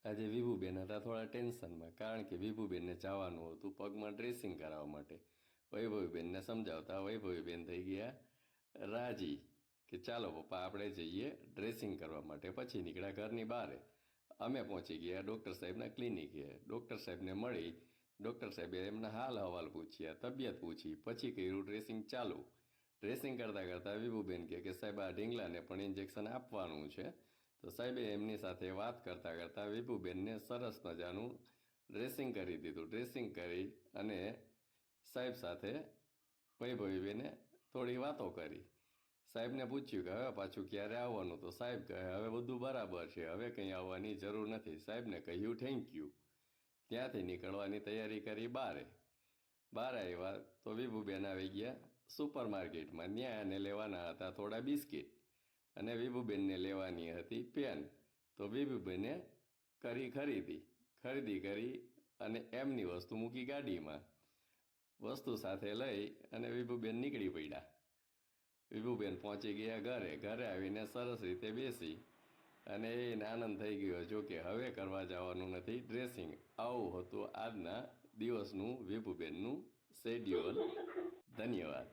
આજે વિભુબેન હતા થોડા ટેન્શનમાં, કારણ કે વિભુબેનને જવાનું હતું પગમાં ડ્રેસિંગ કરાવવા માટે. વૈભવીબેનને સમજાવતા વૈભવીબેન થઈ ગયા રાજી કે ચાલો પપ્પા આપણે જઈએ ડ્રેસિંગ કરવા માટે. પછી નીકળ્યા ઘરની બહાર. અમે પહોંચી ગયા ડૉક્ટર સાહેબના ક્લિનિકે. ડૉક્ટર સાહેબને મળી ડૉક્ટર સાહેબે એમના હાલ અહેવાલ પૂછ્યા, તબિયત પૂછી, પછી કર્યું ડ્રેસિંગ ચાલુ. ડ્રેસિંગ કરતાં કરતાં વિભુબેન કહે કે સાહેબ આ ઢીંગલાને પણ ઇન્જેક્શન આપવાનું છે. તો સાહેબે એમની સાથે વાત કરતાં કરતાં વિભુબેનને સરસ મજાનું ડ્રેસિંગ કરી દીધું. ડ્રેસિંગ કરી અને સાહેબ સાથે વૈભવીબેને થોડી વાતો કરી. સાહેબને પૂછ્યું કે હવે પાછું ક્યારે આવવાનું? તો સાહેબ કહે હવે બધું બરાબર છે, હવે કંઈ આવવાની જરૂર નથી. સાહેબને કહ્યું થેન્ક યુ. ત્યાંથી નીકળવાની તૈયારી કરી બહાર આવ્યા તો વિભુબેન આવી ગયા સુપર માર્કેટમાં. ત્યાં એને લેવાના હતા થોડા બિસ્કિટ અને વિભુબેનને લેવાની હતી પેન. તો વિભુબેને ખરીદી કરી અને એમની વસ્તુ મૂકી ગાડીમાં. વસ્તુ સાથે લઈ અને વિભુબેન નીકળી પડ્યા. વિભુબેન પહોંચી ગયા ઘરે આવીને સરસ રીતે બેસી અને એને આનંદ થઈ ગયો. જો કે હવે કરવા જવાનું નથી ડ્રેસિંગ. આવું હતું આજના દિવસનું વિભુબેનનું શેડ્યુલ. ધન્યવાદ.